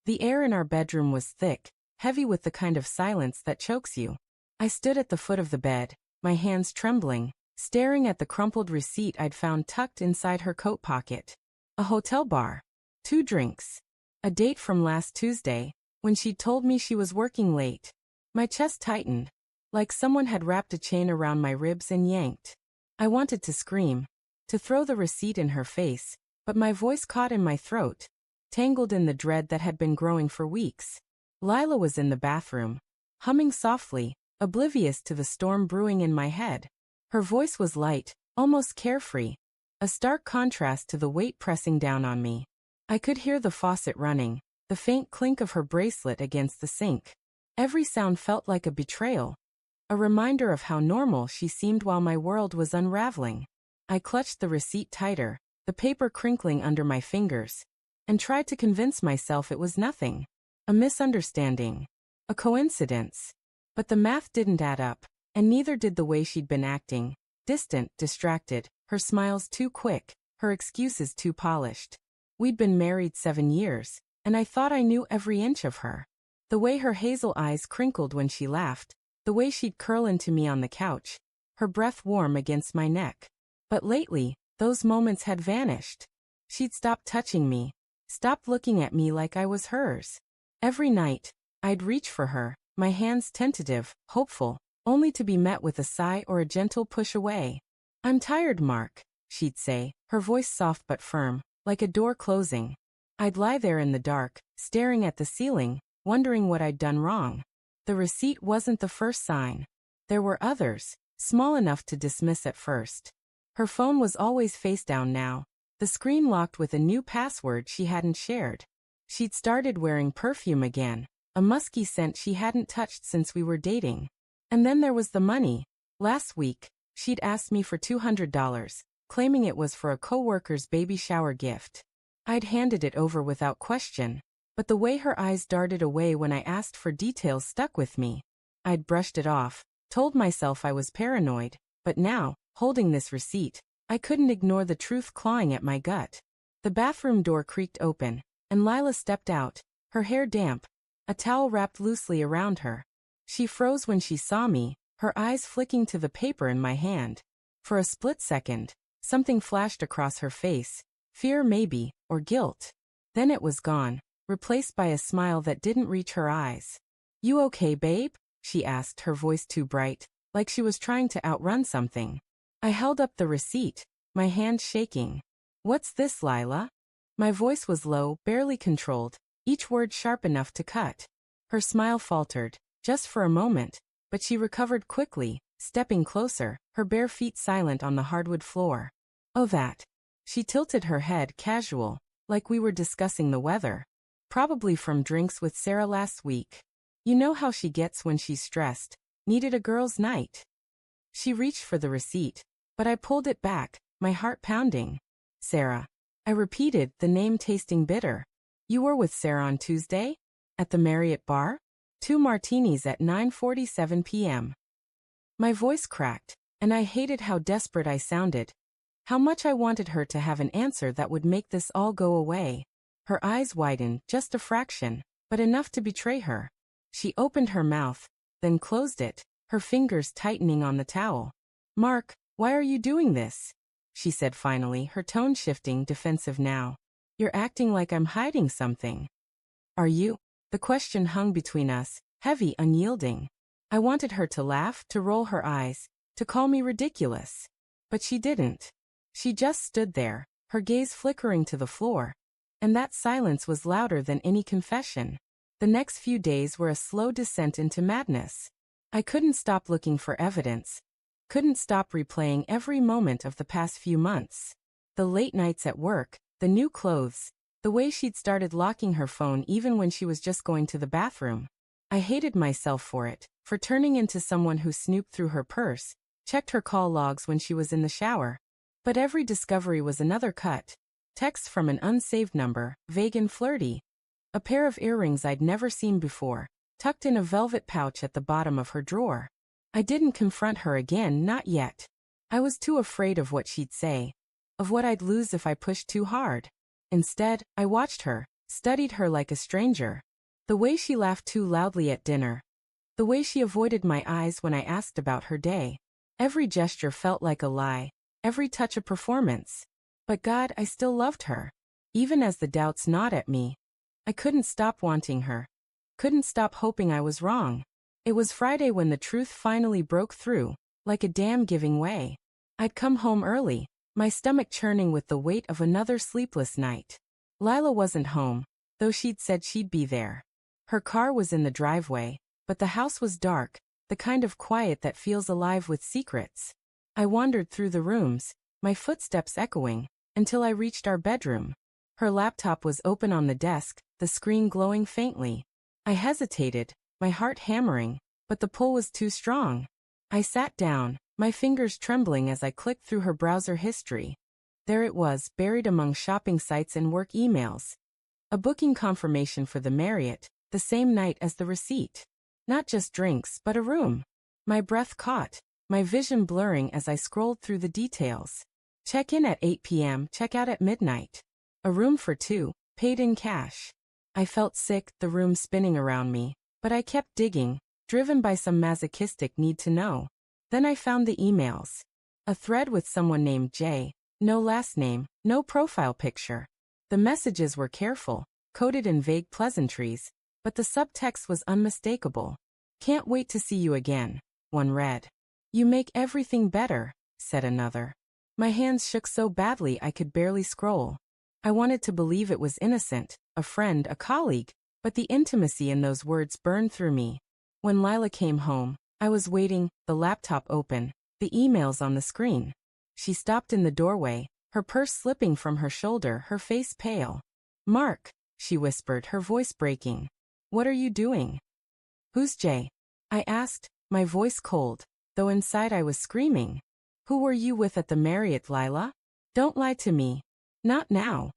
The air in our bedroom was thick, heavy with the kind of silence that chokes you. I stood at the foot of the bed, my hands trembling, staring at the crumpled receipt I'd found tucked inside her coat pocket. A hotel bar. 2 drinks. A date from last Tuesday, when she'd told me she was working late. My chest tightened, like someone had wrapped a chain around my ribs and yanked. I wanted to scream, to throw the receipt in her face, but my voice caught in my throat, tangled in the dread that had been growing for weeks. Lila was in the bathroom, humming softly, oblivious to the storm brewing in my head. Her voice was light, almost carefree, a stark contrast to the weight pressing down on me. I could hear the faucet running, the faint clink of her bracelet against the sink. Every sound felt like a betrayal, a reminder of how normal she seemed while my world was unraveling. I clutched the receipt tighter, the paper crinkling under my fingers, and tried to convince myself it was nothing. A misunderstanding. A coincidence. But the math didn't add up, and neither did the way she'd been acting. Distant, distracted, her smiles too quick, her excuses too polished. We'd been married 7 years, and I thought I knew every inch of her. The way her hazel eyes crinkled when she laughed, the way she'd curl into me on the couch, her breath warm against my neck. But lately, those moments had vanished. She'd stopped touching me, stopped looking at me like I was hers. Every night, I'd reach for her, my hands tentative, hopeful, only to be met with a sigh or a gentle push away. "I'm tired, Mark," she'd say, her voice soft but firm, like a door closing. I'd lie there in the dark, staring at the ceiling, wondering what I'd done wrong. The receipt wasn't the first sign. There were others, small enough to dismiss at first. Her phone was always face down now, the screen locked with a new password she hadn't shared. She'd started wearing perfume again, a musky scent she hadn't touched since we were dating. And then there was the money. Last week, she'd asked me for $200, claiming it was for a coworker's baby shower gift. I'd handed it over without question, but the way her eyes darted away when I asked for details stuck with me. I'd brushed it off, told myself I was paranoid, but now, holding this receipt, I couldn't ignore the truth clawing at my gut. The bathroom door creaked open, and Lila stepped out, her hair damp, a towel wrapped loosely around her. She froze when she saw me, her eyes flicking to the paper in my hand. For a split second, something flashed across her face, fear maybe, or guilt. Then it was gone, replaced by a smile that didn't reach her eyes. "You okay, babe?" she asked, her voice too bright, like she was trying to outrun something. I held up the receipt, my hands shaking. "What's this, Lila?" My voice was low, barely controlled, each word sharp enough to cut. Her smile faltered, just for a moment, but she recovered quickly, stepping closer, her bare feet silent on the hardwood floor. "Oh, that." She tilted her head, casual, like we were discussing the weather. "Probably from drinks with Sarah last week. You know how she gets when she's stressed. Needed a girl's night." She reached for the receipt, but I pulled it back, my heart pounding. "Sarah." I repeated, the name tasting bitter. "You were with Sarah on Tuesday? At the Marriott bar? 2 martinis at 9:47 p.m. My voice cracked, and I hated how desperate I sounded. How much I wanted her to have an answer that would make this all go away. Her eyes widened, just a fraction, but enough to betray her. She opened her mouth, then closed it, her fingers tightening on the towel. "Mark, why are you doing this?" she said finally, her tone shifting, defensive now. "You're acting like I'm hiding something." "Are you?" The question hung between us, heavy, unyielding. I wanted her to laugh, to roll her eyes, to call me ridiculous. But she didn't. She just stood there, her gaze flickering to the floor. And that silence was louder than any confession. The next few days were a slow descent into madness. I couldn't stop looking for evidence. Couldn't stop replaying every moment of the past few months. The late nights at work, the new clothes, the way she'd started locking her phone even when she was just going to the bathroom. I hated myself for it, for turning into someone who snooped through her purse, checked her call logs when she was in the shower. But every discovery was another cut. Text from an unsaved number, vague and flirty. A pair of earrings I'd never seen before, tucked in a velvet pouch at the bottom of her drawer. I didn't confront her again, not yet. I was too afraid of what she'd say, of what I'd lose if I pushed too hard. Instead, I watched her, studied her like a stranger. The way she laughed too loudly at dinner. The way she avoided my eyes when I asked about her day. Every gesture felt like a lie, every touch a performance. But God, I still loved her. Even as the doubts gnawed at me. I couldn't stop wanting her. Couldn't stop hoping I was wrong. It was Friday when the truth finally broke through, like a dam giving way. I'd come home early, my stomach churning with the weight of another sleepless night. Lila wasn't home, though she'd said she'd be there. Her car was in the driveway, but the house was dark, the kind of quiet that feels alive with secrets. I wandered through the rooms, my footsteps echoing, until I reached our bedroom. Her laptop was open on the desk, the screen glowing faintly. I hesitated, my heart hammering, but the pull was too strong. I sat down, my fingers trembling as I clicked through her browser history. There it was, buried among shopping sites and work emails. A booking confirmation for the Marriott, the same night as the receipt. Not just drinks, but a room. My breath caught, my vision blurring as I scrolled through the details. Check-in at 8 p.m., check-out at midnight. A room for two, paid in cash. I felt sick, the room spinning around me, but I kept digging, driven by some masochistic need to know. Then I found the emails. A thread with someone named Jay, no last name, no profile picture. The messages were careful, coded in vague pleasantries, but the subtext was unmistakable. Can't wait to see you again, one read. You make everything better, said another. My hands shook so badly I could barely scroll. I wanted to believe it was innocent, a friend, a colleague, but the intimacy in those words burned through me. When Lila came home, I was waiting, the laptop open, the emails on the screen. She stopped in the doorway, her purse slipping from her shoulder, her face pale. Mark, she whispered, her voice breaking. What are you doing? Who's Jay? I asked, my voice cold, though inside I was screaming. Who were you with at the Marriott, Lila? Don't lie to me. Not now.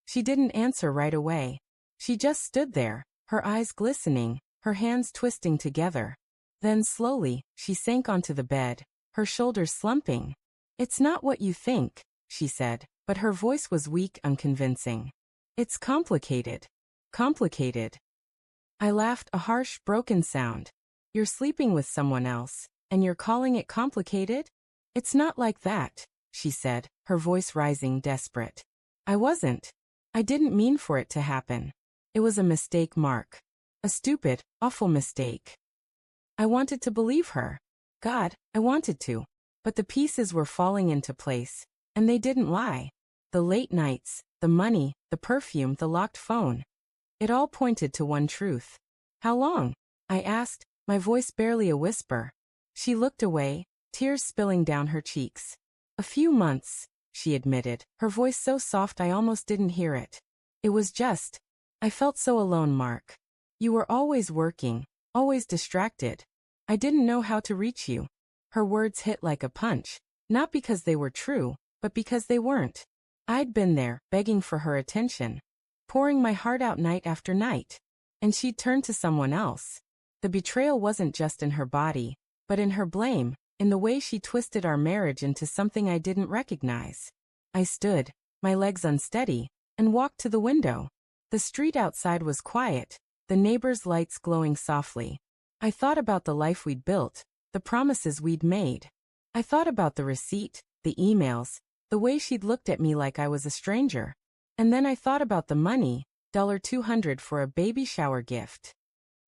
She didn't answer right away. She just stood there, her eyes glistening, her hands twisting together. Then slowly, she sank onto the bed, her shoulders slumping. It's not what you think, she said, but her voice was weak, unconvincing. It's complicated. Complicated. I laughed, a harsh, broken sound. You're sleeping with someone else, and you're calling it complicated? It's not like that, she said, her voice rising, desperate. I wasn't. I didn't mean for it to happen. It was a mistake, Mark. A stupid, awful mistake. I wanted to believe her. God, I wanted to. But the pieces were falling into place, and they didn't lie. The late nights, the money, the perfume, the locked phone. It all pointed to one truth. How long? I asked, my voice barely a whisper. She looked away, tears spilling down her cheeks. A few months, she admitted, her voice so soft I almost didn't hear it. It was just, I felt so alone, Mark. You were always working, always distracted. I didn't know how to reach you. Her words hit like a punch, not because they were true, but because they weren't. I'd been there, begging for her attention, pouring my heart out night after night. And she'd turned to someone else. The betrayal wasn't just in her body, but in her blame, in the way she twisted our marriage into something I didn't recognize. I stood, my legs unsteady, and walked to the window. The street outside was quiet, the neighbors' lights glowing softly. I thought about the life we'd built, the promises we'd made. I thought about the receipt, the emails, the way she'd looked at me like I was a stranger. And then I thought about the money, $200 for a baby shower gift.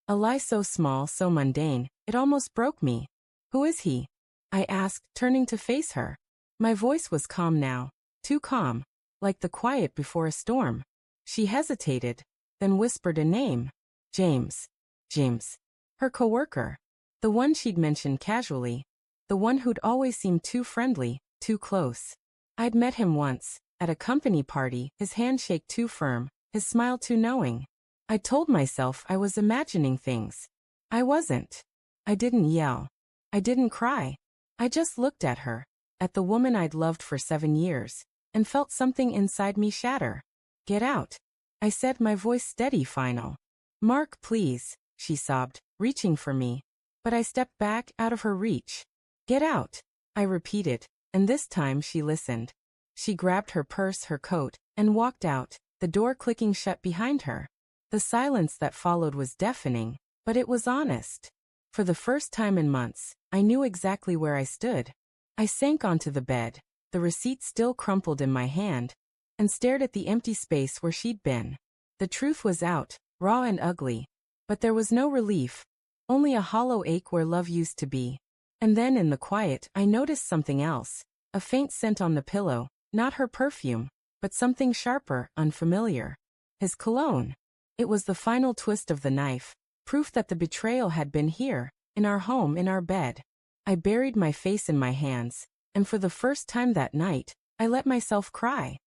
A lie so small, so mundane, it almost broke me. Who is he? I asked, turning to face her. My voice was calm now, too calm, like the quiet before a storm. She hesitated, then whispered a name. James. James. Her coworker. The one she'd mentioned casually. The one who'd always seemed too friendly, too close. I'd met him once, at a company party, his handshake too firm, his smile too knowing. I told myself I was imagining things. I wasn't. I didn't yell. I didn't cry. I just looked at her, at the woman I'd loved for 7 years, and felt something inside me shatter. Get out. I said, my voice steady, final. Mark, please, she sobbed, reaching for me. But I stepped back, out of her reach. Get out, I repeated, and this time she listened. She grabbed her purse, her coat, and walked out, the door clicking shut behind her. The silence that followed was deafening, but it was honest. For the first time in months, I knew exactly where I stood. I sank onto the bed, the receipt still crumpled in my hand, and stared at the empty space where she'd been. The truth was out, raw and ugly. But there was no relief, only a hollow ache where love used to be. And then in the quiet, I noticed something else. A faint scent on the pillow, not her perfume, but something sharper, unfamiliar. His cologne. It was the final twist of the knife, proof that the betrayal had been here, in our home, in our bed. I buried my face in my hands, and for the first time that night, I let myself cry.